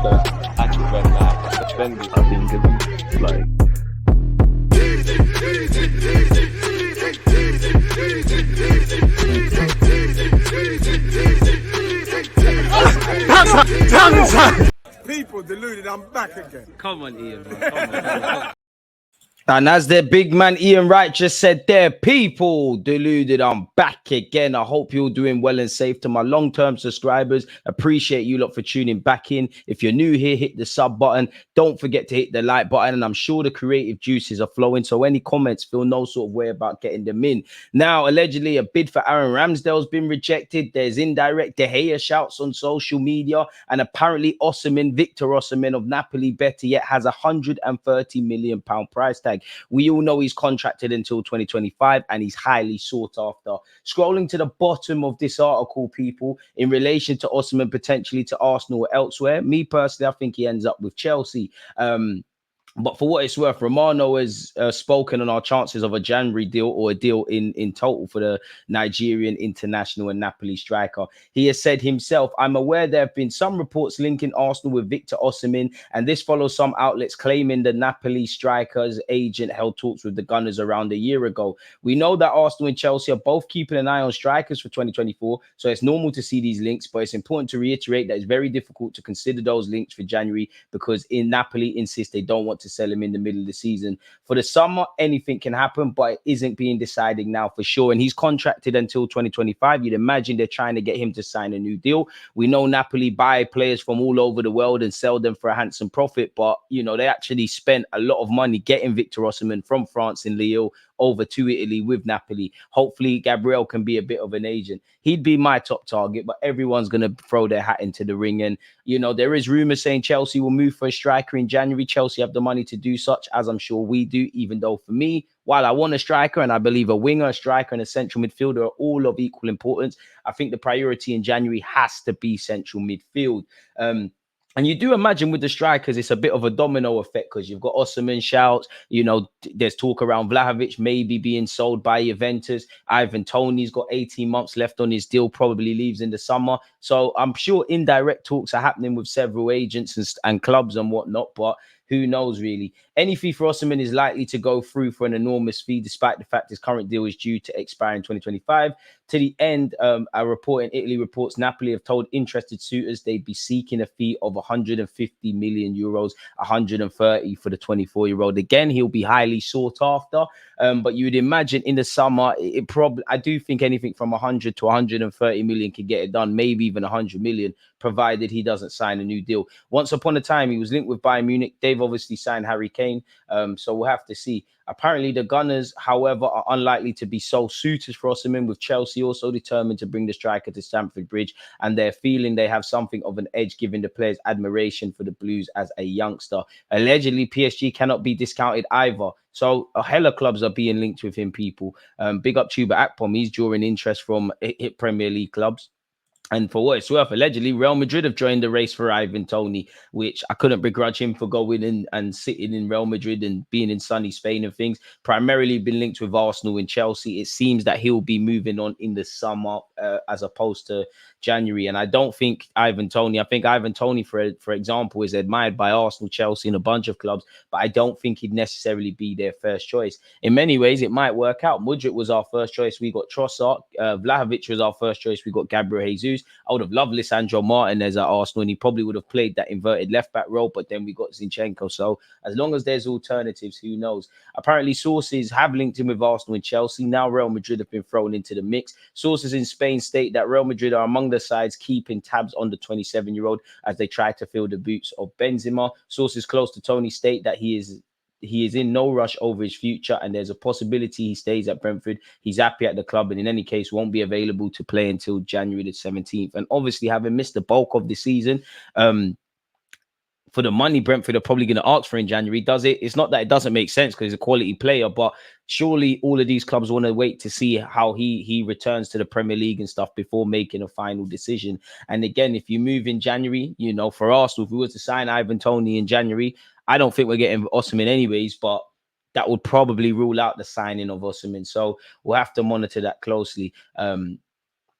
I just went like suspended. I think it's like. People deluded, I'm back again. Come on, Ian, bro. Come on. And as their big man Ian Wright just said there, people deluded, I'm back again. I hope you're doing well and safe. To my long-term subscribers, appreciate you lot for tuning back in. If you're new here, hit the sub button. Don't forget to hit the like button. And I'm sure the creative juices are flowing. So any comments, feel no sort of way about getting them in. Now, allegedly, a bid for Aaron Ramsdale has been rejected. There's indirect De Gea shouts on social media. And apparently Victor Osimhen of Napoli, better yet, has £130 million price tag. We all know he's contracted until 2025 and he's highly sought after. Scrolling to the bottom of this article, people, in relation to Osimhen potentially to Arsenal or elsewhere, me personally, I think he ends up with Chelsea. But for what it's worth, Romano has spoken on our chances of a January deal or a deal in total for the Nigerian international and Napoli striker. He has said himself, I'm aware there have been some reports linking Arsenal with Victor Osimhen, and this follows some outlets claiming the Napoli striker's agent held talks with the Gunners around a year ago. We know that Arsenal and Chelsea are both keeping an eye on strikers for 2024, so it's normal to see these links, but it's important to reiterate that it's very difficult to consider those links for January because Napoli insist they don't want to sell him in the middle of the season. For the summer, anything can happen, but it isn't being decided now for sure. And he's contracted until 2025. You'd imagine they're trying to get him to sign a new deal. We know Napoli buy players from all over the world and sell them for a handsome profit, but you know, they actually spent a lot of money getting Victor Osimhen from France in Lille over to Italy with Napoli. Hopefully Gabriel can be a bit of an agent. He'd be my top target, but everyone's going to throw their hat into the ring. And, you know, there is rumors saying Chelsea will move for a striker in January. Chelsea have the money to do such, as I'm sure we do, even though for me, while I want a striker and I believe a winger, a striker and a central midfielder are all of equal importance, I think the priority in January has to be central midfield. And you do imagine with the strikers, it's a bit of a domino effect because you've got Osimhen shouts. You know, there's talk around Vlahovic maybe being sold by Juventus. Ivan Toney's got 18 months left on his deal, probably leaves in the summer. So I'm sure indirect talks are happening with several agents and clubs and whatnot, but who knows really. Any fee for Osimhen is likely to go through for an enormous fee, despite the fact his current deal is due to expire in 2025. To the end, a report in Italy reports Napoli have told interested suitors they'd be seeking a fee of 150 million euros, 130 for the 24-year-old. Again, he'll be highly sought after. But you would imagine in the summer, I do think anything from 100 to 130 million could get it done, maybe even 100 million, provided he doesn't sign a new deal. Once upon a time, he was linked with Bayern Munich. They've obviously signed Harry Kane, so we'll have to see. Apparently, the Gunners, however, are unlikely to be sole suitors for Osimhen, with Chelsea also determined to bring the striker to Stamford Bridge, and they're feeling they have something of an edge given the player's admiration for the Blues as a youngster. Allegedly, PSG cannot be discounted either. So a hella clubs are being linked with him, people. Big up Tuba Akpom. He's drawing interest from hit Premier League clubs. And for what it's worth, allegedly, Real Madrid have joined the race for Ivan Toney, which I couldn't begrudge him for going in and sitting in Real Madrid and being in sunny Spain and things. Primarily been linked with Arsenal and Chelsea. It seems that he'll be moving on in the summer as opposed to January. And I don't think I think Ivan Toney, for example, is admired by Arsenal, Chelsea, and a bunch of clubs, but I don't think he'd necessarily be their first choice. In many ways, it might work out. Mudryk was our first choice. We got Trossard. Vlahovic was our first choice. We got Gabriel Jesus. I would have loved Lisandro Martinez at Arsenal, and he probably would have played that inverted left-back role, but then we got Zinchenko. So as long as there's alternatives, who knows? Apparently, sources have linked him with Arsenal and Chelsea. Now Real Madrid have been thrown into the mix. Sources in Spain state that Real Madrid are among the sides keeping tabs on the 27-year-old as they try to fill the boots of Benzema. Sources close to Tony state that he is in no rush over his future, and there's a possibility he stays at Brentford. He's happy at the club, and in any case won't be available to play until January the 17th. And obviously, having missed the bulk of the season, for the money Brentford are probably going to ask for in January, does it? It's not that it doesn't make sense because he's a quality player, but surely all of these clubs want to wait to see how he returns to the Premier League and stuff before making a final decision. And again, if you move in January, you know, for Arsenal, if we were to sign Ivan Toney in January, I don't think we're getting Osimhen anyways, but that would probably rule out the signing of Osimhen. So we'll have to monitor that closely.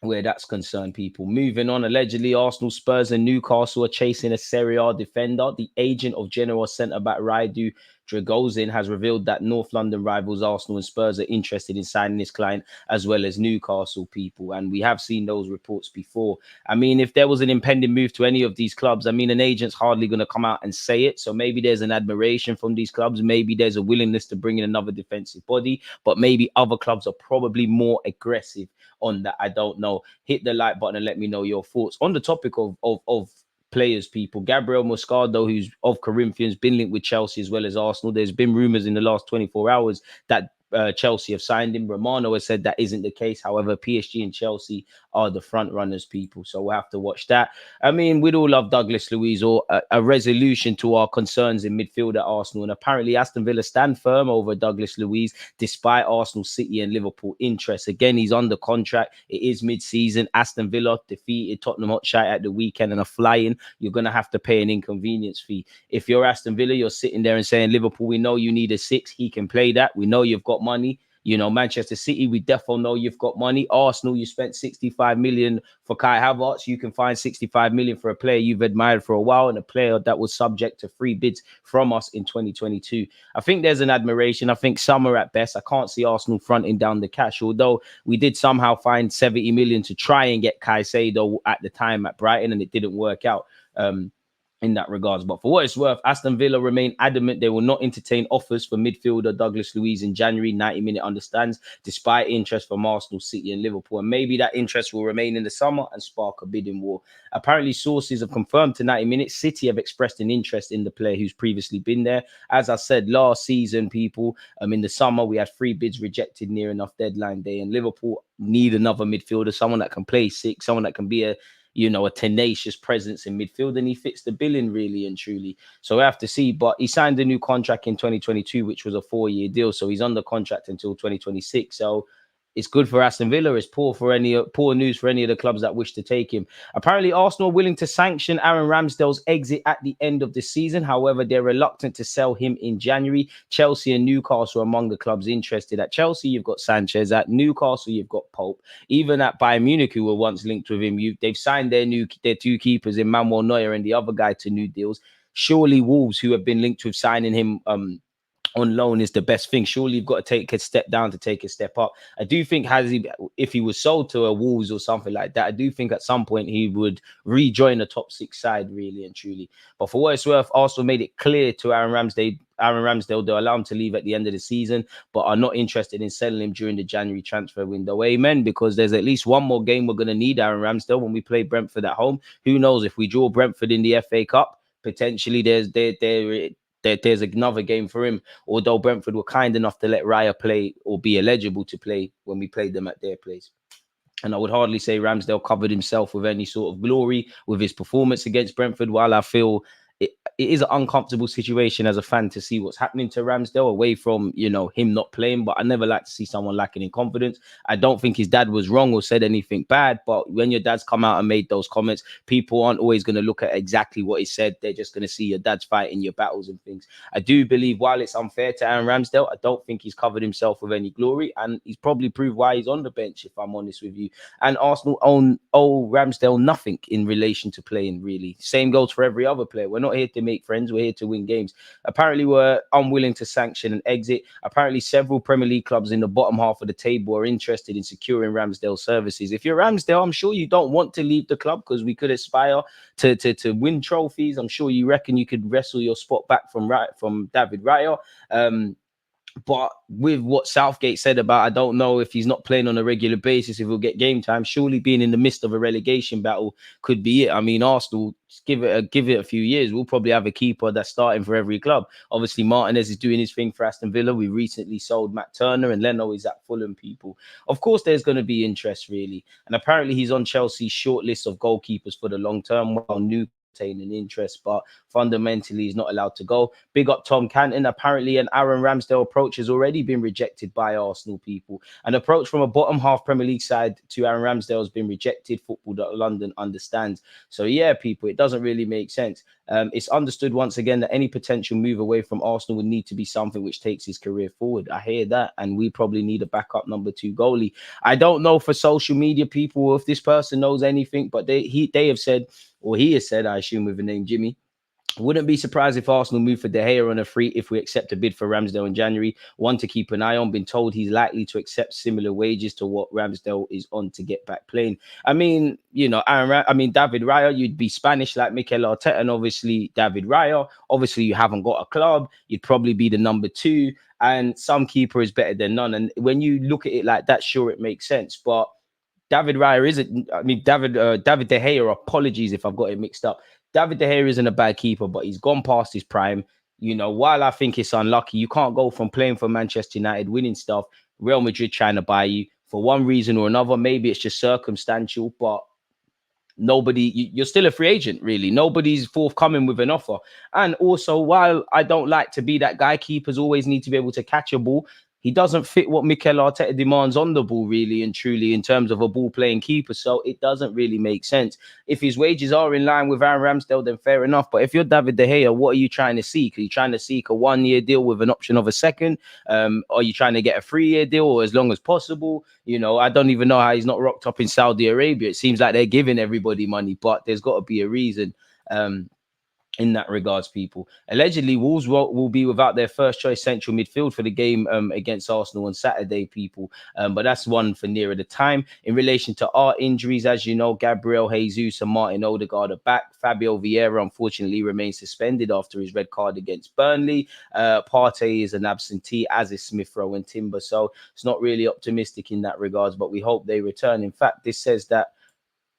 where that's concerned, people. Moving on, allegedly, Arsenal, Spurs, and Newcastle are chasing a Serie A defender. The agent of Genoa centre-back Raidu Dragozin has revealed that North London rivals Arsenal and Spurs are interested in signing this client, as well as Newcastle, people. And we have seen those reports before. I mean, if there was an impending move to any of these clubs, I mean, an agent's hardly going to come out and say it. So maybe there's an admiration from these clubs. Maybe there's a willingness to bring in another defensive body, but maybe other clubs are probably more aggressive on that. I don't know. Hit the like button and let me know your thoughts on the topic of players, people. Gabriel Moscardo, who's of Corinthians, been linked with Chelsea as well as Arsenal. There's been rumors in the last 24 hours that Chelsea have signed him. Romano has said that isn't the case. However, PSG and Chelsea are the front runners, people. So we'll have to watch that. I mean, we'd all love Douglas Luiz, or a resolution to our concerns in midfield at Arsenal. And apparently Aston Villa stand firm over Douglas Luiz, despite Arsenal, City and Liverpool interest. Again, he's under contract. It is mid-season. Aston Villa defeated Tottenham Hotspur at the weekend and are flying. You're going to have to pay an inconvenience fee. If you're Aston Villa, you're sitting there and saying, Liverpool, we know you need a 6. He can play that. We know you've got money. You know, Manchester City, we definitely know you've got money. Arsenal, you spent 65 million for Kai Havertz. You can find 65 million for a player you've admired for a while, and a player that was subject to free bids from us in 2022. I think there's an admiration. I think some are at best. I can't see Arsenal fronting down the cash, although we did somehow find 70 million to try and get Caicedo at the time at Brighton, and it didn't work out. In that regards. But for what it's worth, Aston Villa remain adamant they will not entertain offers for midfielder Douglas Luiz in January. 90-minute understands, despite interest from Arsenal, City and Liverpool. And maybe that interest will remain in the summer and spark a bidding war. Apparently, sources have confirmed to 90 minutes, City have expressed an interest in the player who's previously been there. As I said, last season, people, in the summer, we had 3 bids rejected near enough deadline day. And Liverpool need another midfielder, someone that can play 6, someone that can be a tenacious presence in midfield, and he fits the billing really and truly. So we have to see. But he signed a new contract in 2022, which was a 4-year deal. So he's under contract until 2026. So it's good for Aston Villa. It's poor news for any of the clubs that wish to take him. Apparently, Arsenal are willing to sanction Aaron Ramsdale's exit at the end of the season. However, they're reluctant to sell him in January. Chelsea and Newcastle are among the clubs interested. At Chelsea, you've got Sanchez. At Newcastle, you've got Pope. Even at Bayern Munich, who were once linked with him, they've signed their 2 keepers in Manuel Neuer and the other guy to new deals. Surely Wolves, who have been linked with signing him on loan, is the best thing. Surely you've got to take a step down to take a step up. I do think if he was sold to a Wolves or something like that, I do think at some point he would rejoin the top 6 side, really and truly. But for what it's worth, Arsenal made it clear to Aaron Ramsdale they'll allow him to leave at the end of the season, but are not interested in selling him during the January transfer window. Amen. Because there's at least one more game we're going to need Aaron Ramsdale when we play Brentford at home. Who knows, if we draw Brentford in the FA Cup, potentially there's another game for him, although Brentford were kind enough to let Raya play or be eligible to play when we played them at their place. And I would hardly say Ramsdale covered himself with any sort of glory with his performance against Brentford, while I feel it is an uncomfortable situation as a fan to see what's happening to Ramsdale away from, him not playing. But I never like to see someone lacking in confidence. I don't think his dad was wrong or said anything bad. But when your dad's come out and made those comments, people aren't always going to look at exactly what he said. They're just going to see your dad's fighting your battles and things. I do believe while it's unfair to Aaron Ramsdale, I don't think he's covered himself with any glory. And he's probably proved why he's on the bench, if I'm honest with you. And Arsenal owe Ramsdale nothing in relation to playing, really. Same goes for every other player. We're not here to make friends. We're here to win games. Apparently, we're unwilling to sanction an exit. Apparently, several Premier League clubs in the bottom half of the table are interested in securing Ramsdale's services. If you're Ramsdale, I'm sure you don't want to leave the club, because we could aspire to win trophies. I'm sure you reckon you could wrestle your spot back from David Raya. But with what Southgate said about, I don't know if he's not playing on a regular basis, if he'll get game time. Surely being in the midst of a relegation battle could be it. I mean, Arsenal, give it a few years, we'll probably have a keeper that's starting for every club. Obviously, Martinez is doing his thing for Aston Villa. We recently sold Matt Turner, and Leno is at Fulham, people. Of course, there's going to be interest, really. And apparently, he's on Chelsea's short list of goalkeepers for the long term, while an interest, but fundamentally he's not allowed to go. Big up Tom Canton. Apparently an Aaron Ramsdale approach has already been rejected by Arsenal, people. An approach from a bottom half Premier League side to Aaron Ramsdale has been rejected. Football.London understands. So yeah, people, it doesn't really make sense. It's understood once again that any potential move away from Arsenal would need to be something which takes his career forward. I hear that, and we probably need a backup number 2 goalie. I don't know for social media people if this person knows anything, but they have said, or he has said, I assume with the name Jimmy, wouldn't be surprised if Arsenal move for De Gea on a free if we accept a bid for Ramsdale in January. One to keep an eye on. Been told he's likely to accept similar wages to what Ramsdale is on to get back playing. I mean, you know, David Raya, you'd be Spanish like Mikel Arteta, and obviously David Raya. Obviously, you haven't got a club. You'd probably be the number 2, and some keeper is better than none. And when you look at it like that, sure, it makes sense, but David Raya isn't. I mean, David De Gea. Apologies if I've got it mixed up. David De Gea isn't a bad keeper, but he's gone past his prime. You know, while I think it's unlucky, you can't go from playing for Manchester United, winning stuff, Real Madrid trying to buy you for one reason or another. Maybe it's just circumstantial, but you're still a free agent, really. Nobody's forthcoming with an offer. And also, while I don't like to be that guy, keepers always need to be able to catch a ball. He doesn't fit what Mikel Arteta demands on the ball, really and truly, in terms of a ball-playing keeper. So it doesn't really make sense. If his wages are in line with Aaron Ramsdale, then fair enough. But if you're David De Gea, what are you trying to seek? Are you trying to seek a 1-year deal with an option of a second? Are you trying to get a 3-year deal or as long as possible? You know, I don't even know how he's not rocked up in Saudi Arabia. It seems like they're giving everybody money, but there's got to be a reason. In that regards, people. Allegedly, Wolves will be without their first choice central midfield for the game against Arsenal on Saturday, people. But that's one for nearer the time. In relation to our injuries, as you know, Gabriel Jesus and Martin Odegaard are back. Fabio Vieira, unfortunately, remains suspended after his red card against Burnley. Partey is an absentee, as is Smith-Rowe and Timber. So it's not really optimistic in that regards, but we hope they return. In fact, this says that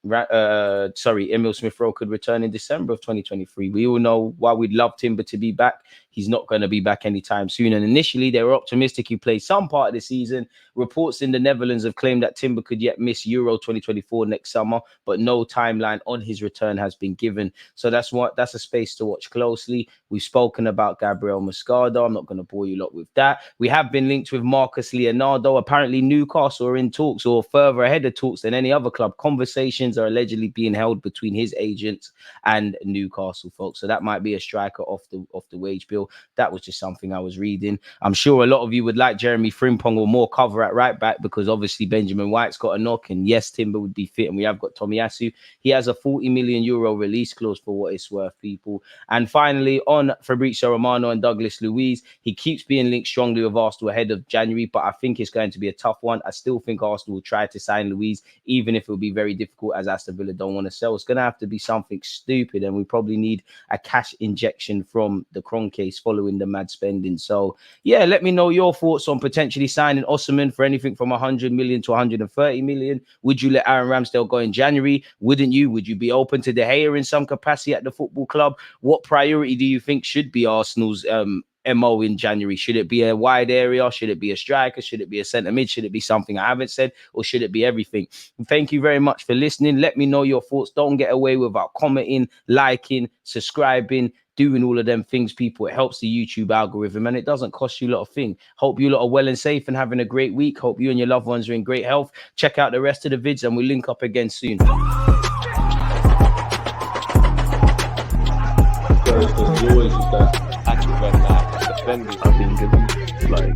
Emil Smith-Rowe could return in December of 2023. We all know why we'd love Timber to be back. He's not going to be back anytime soon. And initially, they were optimistic he played some part of the season. Reports in the Netherlands have claimed that Timber could yet miss Euro 2024 next summer, but no timeline on his return has been given. So that's a space to watch closely. We've spoken about Gabriel Moscardo. I'm not going to bore you lot with that. We have been linked with Marcus Leonardo. Apparently, Newcastle are in talks or further ahead of talks than any other club. Conversations are allegedly being held between his agents and Newcastle, folks. So that might be a striker off the wage bill. That was just something I was reading. I'm sure a lot of you would like Jeremy Frimpong or more cover at right back because obviously Benjamin White's got a knock, and yes, Timber would be fit, and we have got Tomiyasu. He has a 40 million euro release clause for what it's worth, people. And finally, on Fabrizio Romano and Douglas Luiz, he keeps being linked strongly with Arsenal ahead of January, but I think it's going to be a tough one. I still think Arsenal will try to sign Luiz, even if it will be very difficult as Aston Villa don't want to sell. It's going to have to be something stupid, and we probably need a cash injection from the Kroenke following the mad spending. So yeah, let me know your thoughts on potentially signing Osimhen for anything from 100 million to 130 million. Would you let Aaron Ramsdale go in January? Wouldn't you? Would you be open to De Gea in some capacity at the football club? What priority do you think should be Arsenal's MO in January? Should it be a wide area? Should it be a striker? Should it be a centre mid? Should it be something I haven't said? Or should it be everything? And thank you very much for listening. Let me know your thoughts. Don't get away without commenting, liking, subscribing, doing all of them things, people. It helps the YouTube algorithm and it doesn't cost you a lot of things. Hope you lot are well and safe and having a great week. Hope you and your loved ones are in great health. Check out the rest of the vids and we'll link up again soon. I've been given like